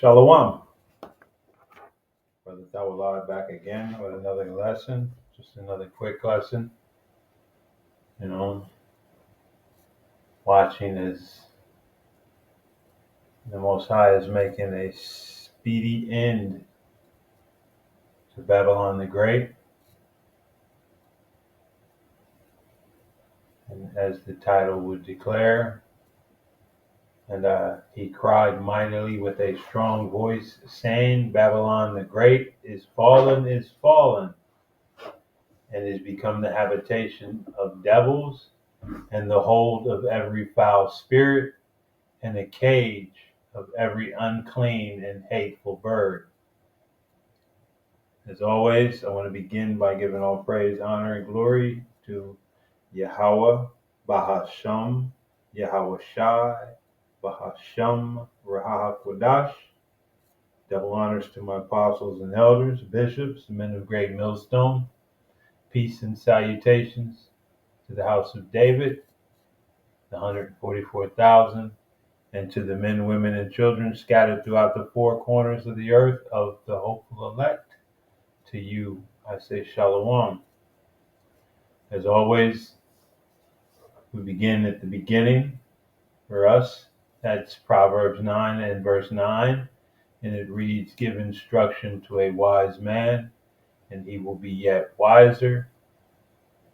Shalom. Brother Tawalad back again with another lesson, just another quick lesson. Watching as the Most High is making a speedy end to Babylon the Great. And as the title would declare, and he cried mightily with a strong voice, saying, Babylon the Great is fallen, and is become the habitation of devils, and the hold of every foul spirit, and a cage of every unclean and hateful bird. As always, I want to begin by giving all praise, honor, and glory to Yahweh, Bahasham, Yahweh Shai, Bahasham, Rahakwadash. Double honors to my apostles and elders, bishops, men of great millstone. Peace and salutations to the house of David, the 144,000, and to the men, women, and children scattered throughout the four corners of the earth of the hopeful elect. To you, I say shalom. As always, we begin at the beginning. For us, that's Proverbs 9 and verse 9, and it reads, Give instruction to a wise man, and he will be yet wiser.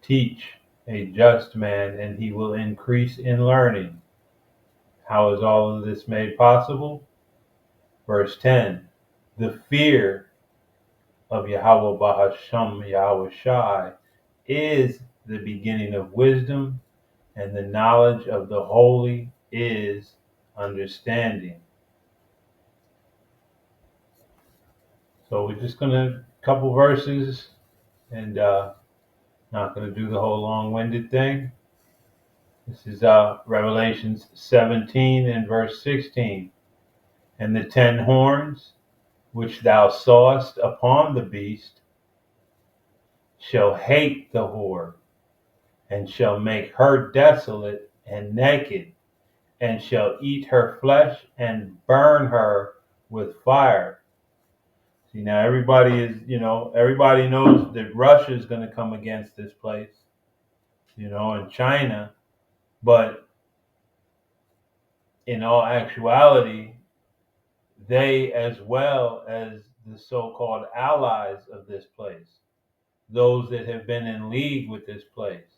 Teach a just man, and he will increase in learning. How is all of this made possible? Verse 10, the fear of Yahweh Bahasham Yahweh Shai is the beginning of wisdom, and the knowledge of the holy is understanding. So we're just going to couple verses, and not going to do the whole long-winded thing. This is Revelations 17 and verse 16. And the 10 horns which thou sawest upon the beast shall hate the whore, and shall make her desolate and naked, and shall eat her flesh and burn her with fire. See, now everybody knows that Russia is going to come against this place, and China, but in all actuality, they, as well as the so-called allies of this place, those that have been in league with this place,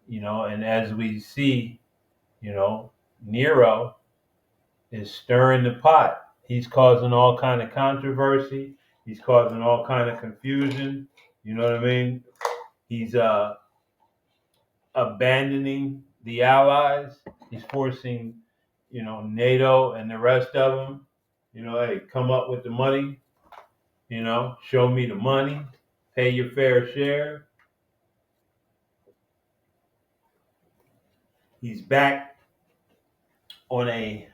and as we see, Nero is stirring the pot. He's causing all kind of controversy. He's causing all kind of confusion. You know what I mean? He's abandoning the allies. He's forcing, NATO and the rest of them, hey, come up with the money, show me the money, pay your fair share. He's back on a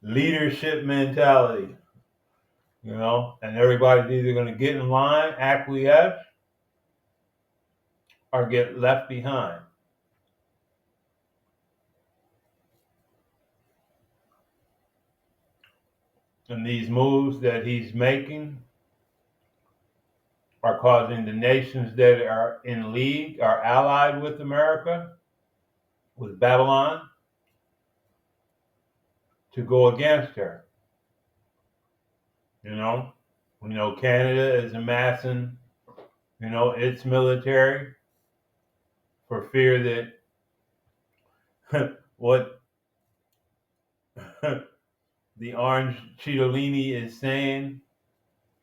leadership mentality, and everybody's either going to get in line, acquiesce, or get left behind. And these moves that he's making are causing the nations that are in league, are allied with America, with Babylon, to go against her. We know Canada is amassing, its military for fear that what the Orange Cittadini is saying,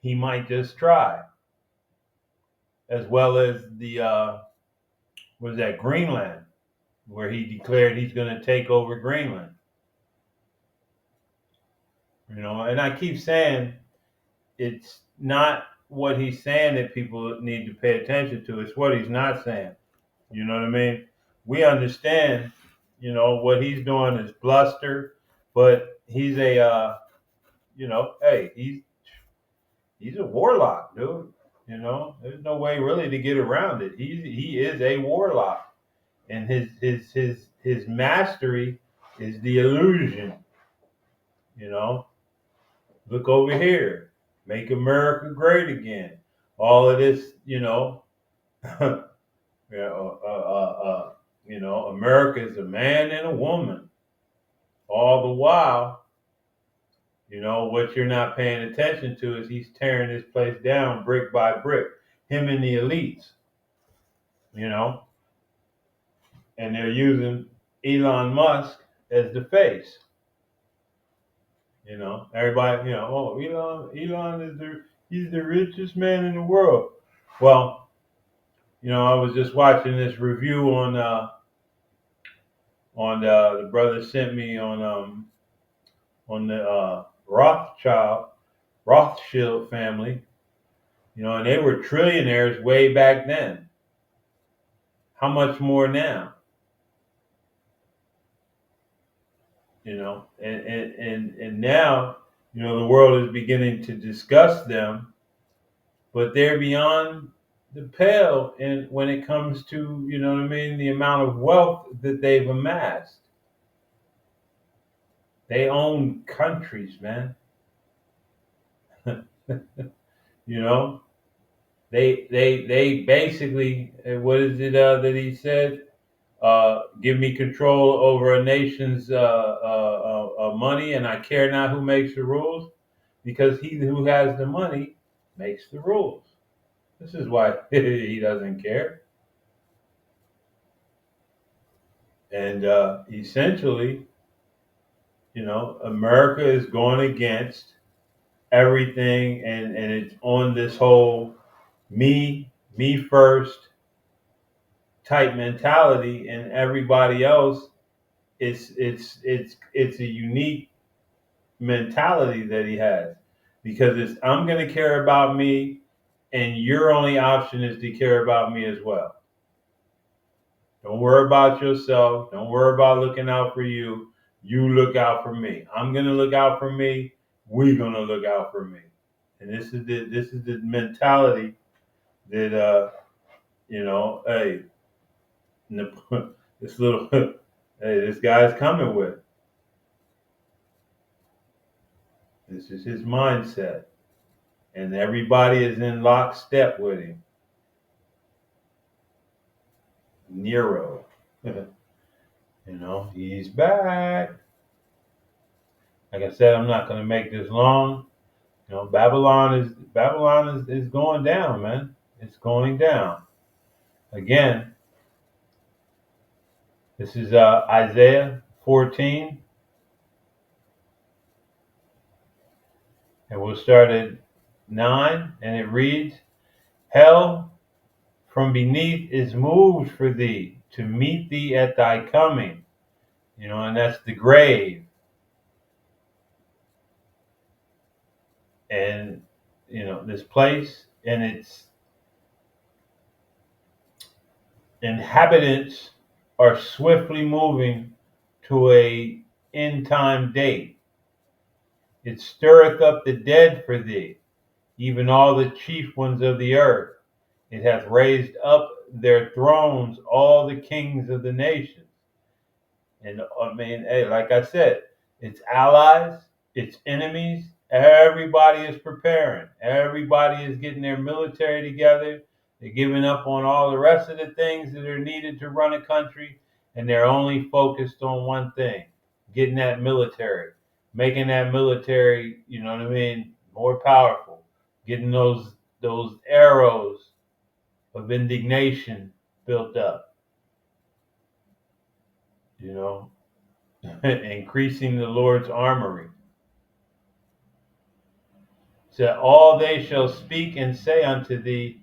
he might just try. As well as the, Greenland, where he declared he's going to take over Greenland. And I keep saying it's not what he's saying that people need to pay attention to. It's what he's not saying. You know what I mean? We understand, what he's doing is bluster, but he's a, hey, he's a warlock, dude. There's no way really to get around it. He is a warlock, and his mastery is the illusion. Look over here. Make America great again. All of this, yeah, America is a man and a woman. All the while, what you're not paying attention to is he's tearing this place down brick by brick. Him and the elites, you know, and they're using Elon Musk as the face. Everybody, oh, Elon is he's the richest man in the world. Well, I was just watching this review the brother sent me on the Rothschild family, and they were trillionaires way back then. How much more now? And now, the world is beginning to discuss them, but they're beyond the pale and when it comes to, what I mean, the amount of wealth that they've amassed. They own countries, man. you know, they basically, what is it that he said? Give me control over a nation's money, and I care not who makes the rules, because he who has the money makes the rules. This is why he doesn't care. And essentially, America is going against everything, and it's on this whole me first type mentality, and everybody else, it's a unique mentality that he has, because it's, I'm going to care about me, and your only option is to care about me as well. Don't worry about yourself. Don't worry about looking out for you. You look out for me. I'm going to look out for me. We're going to look out for me. And this is the mentality that hey, this little hey, this guy's coming with. This is his mindset, and everybody is in lockstep with him. Nero, he's back. Like I said, I'm not going to make this long. Babylon is going down, man. It's going down. Again, this is Isaiah 14, and we'll start at 9, and it reads, Hell from beneath is moved for thee to meet thee at thy coming. And that's the grave. And, this place and its inhabitants are swiftly moving to a end time date. It stirreth up the dead for thee, even all the chief ones of the earth. It hath raised up their thrones all the kings of the nations. And I mean, hey, like I said, its allies, its enemies, everybody is preparing. Everybody is getting their military together. They're giving up on all the rest of the things that are needed to run a country, and they're only focused on one thing: getting that military, making that military, what I mean, more powerful, getting those arrows of indignation built up, you know, increasing the Lord's armory. So all they shall speak and say unto thee,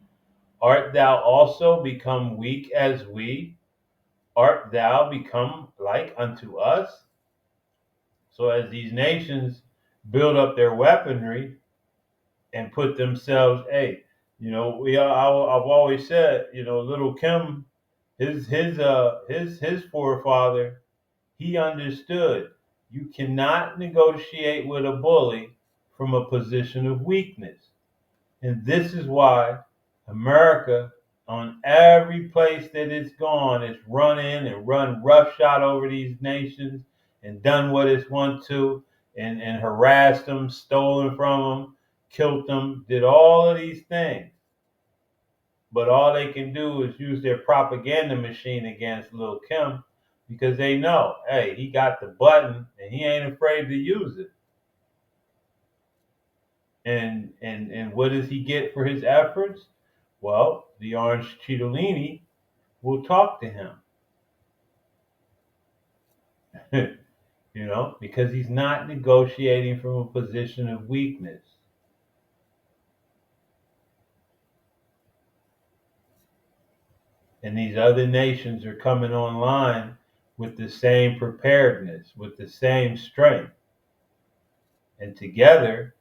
Art thou also become weak as we? Art thou become like unto us? So as these nations build up their weaponry and put themselves, hey, I've always said, little Kim, his forefather, he understood you cannot negotiate with a bully from a position of weakness. And this is why America, on every place that it's gone, it's run in and run roughshod over these nations and done what it's want to. and harassed them, stolen from them, killed them, did all of these things. But all they can do is use their propaganda machine against Lil Kim because they know, hey, he got the button and he ain't afraid to use it. And what does he get for his efforts? Well, the Orange Cheetolini will talk to him. Because he's not negotiating from a position of weakness. And these other nations are coming online with the same preparedness, with the same strength. And together,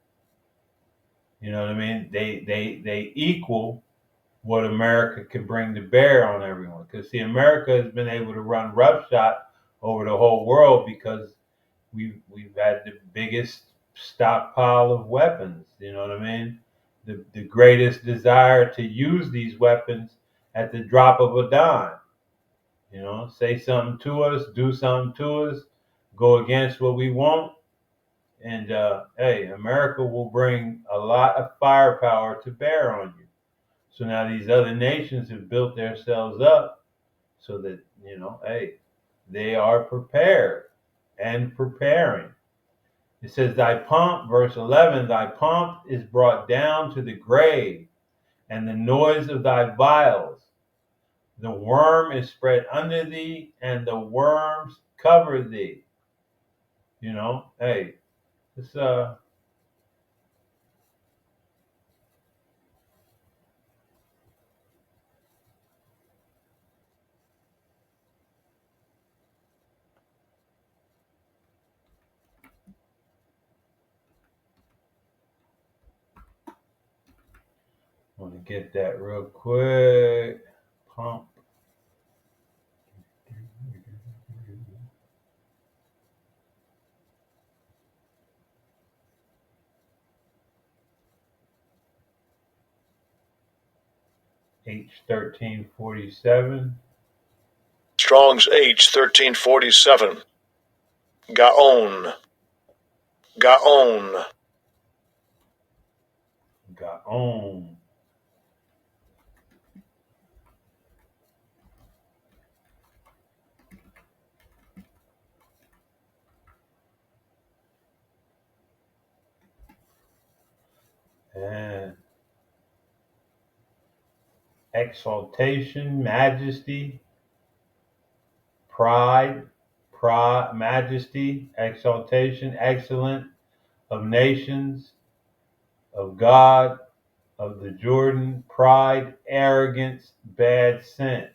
you know what I mean, they equal what America can bring to bear on everyone. Because see, America has been able to run roughshod over the whole world because we've had the biggest stockpile of weapons. You know what I mean? The greatest desire to use these weapons at the drop of a dime. Say something to us, do something to us, go against what we want, and hey, America will bring a lot of firepower to bear on you. So now these other nations have built themselves up so that hey, they are prepared and preparing. It says, thy pomp, verse 11, thy pomp is brought down to the grave, and the noise of thy vials. The worm is spread under thee, and the worms cover thee. Hey, it's I want to get that real quick. Pump. H1347. Strong's H1347. Gaon. Gaon. Gaon. And exaltation, majesty, pride, majesty, exaltation, excellent, of nations, of God, of the Jordan, pride, arrogance, bad sense.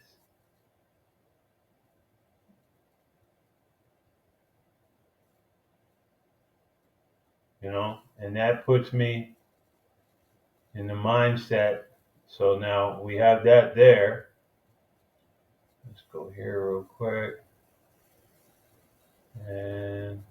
And that puts me in the mindset. So now we have that there. Let's go here real quick. And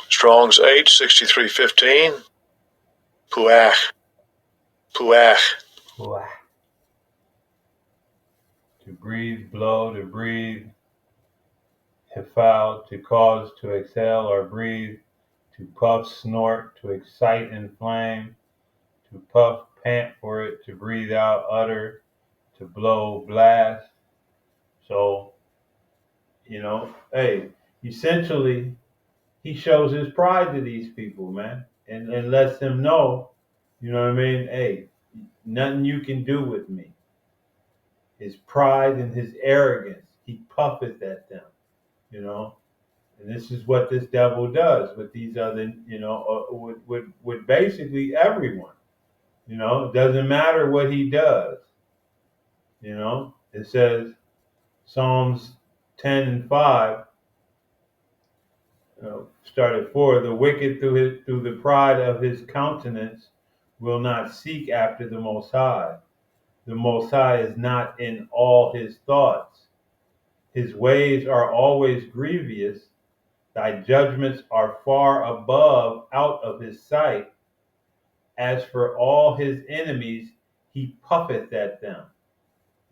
Strong's H6315. Puach. Puach. to breathe, blow, to breathe, hefal, to cause, to exhale or breathe, to puff, snort, to excite, inflame, to puff, pant for it, to breathe out, utter, to blow, blast. So, hey, essentially, he shows his pride to these people, man, and lets them know, you know what I mean? Hey, nothing you can do with me. His pride and his arrogance, he puffeth at them, you know. And this is what this devil does with these other, with basically everyone. It doesn't matter what he does. It says Psalms 10 and 5, started 4, the wicked through the pride of his countenance will not seek after the Most High. The Most High is not in all his thoughts. His ways are always grievous. Thy judgments are far above out of his sight. As for all his enemies, he puffeth at them.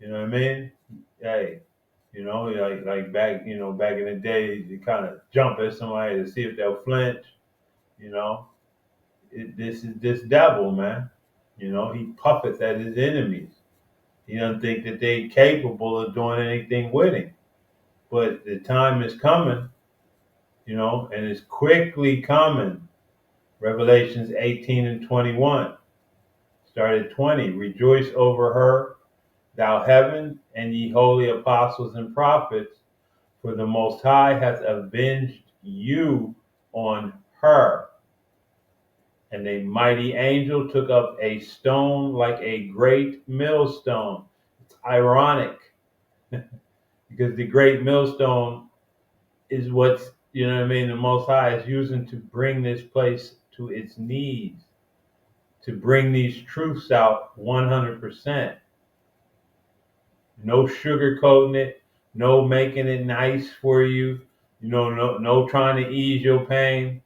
You know what I mean? Hey, like back in the day, you kind of jump at somebody to see if they'll flinch. You know, this is this devil, man. He puffeth at his enemies. He doesn't think that they capable of doing anything with him. But the time is coming, and it's quickly coming. Revelations 18 and 21. Start at 20. Rejoice over her, thou heaven, and ye holy apostles and prophets, for the Most High hath avenged you on her. And a mighty angel took up a stone like a great millstone. It's ironic because the great millstone is what's, the Most High is using to bring this place to its knees, to bring these truths out 100%. No sugarcoating it, no making it nice for you, no trying to ease your pain,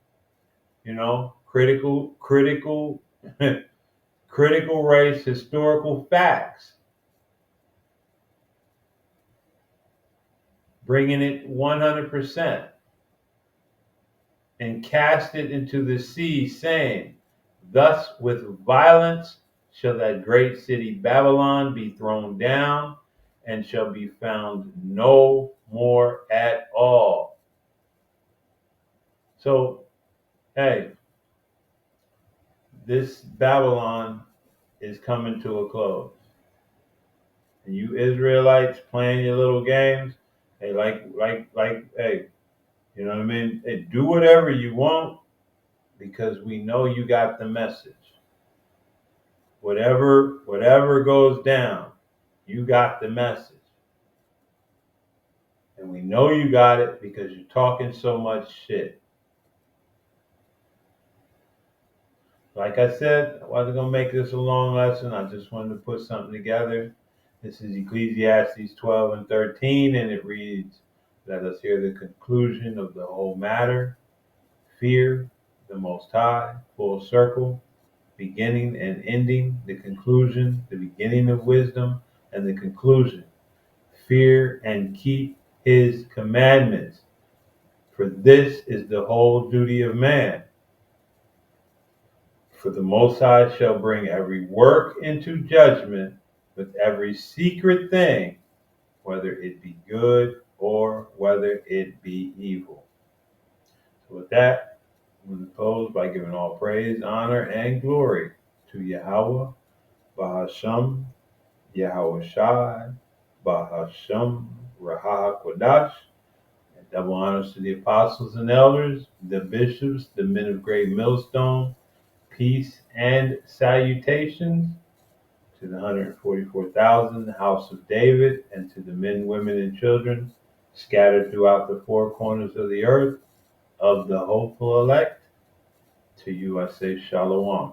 critical, critical race historical facts, bringing it 100%, and cast it into the sea, saying, thus with violence shall that great city Babylon be thrown down, and shall be found no more at all. So, hey, this Babylon is coming to a close. And you Israelites playing your little games, hey, hey, you know what I mean? Hey, do whatever you want because we know you got the message. Whatever goes down, you got the message. And we know you got it because you're talking so much shit. Like I said, I wasn't going to make this a long lesson. I just wanted to put something together. This is Ecclesiastes 12 and 13, and it reads, let us hear the conclusion of the whole matter. Fear the Most High, full circle, beginning and ending, the conclusion, the beginning of wisdom, and the conclusion. Fear and keep his commandments, for this is the whole duty of man. For the Most High shall bring every work into judgment with every secret thing, whether it be good or whether it be evil. So with that, I'm going to close by giving all praise, honor, and glory to Yahweh, Bahasham, Yahweh Shai, Bahasham, Rahah Kodash, and double honors to the apostles and elders, the bishops, the men of great millstone, peace and salutations to the 144,000, the house of David, and to the men, women, and children scattered throughout the four corners of the earth, of the hopeful elect. To you I say shalom.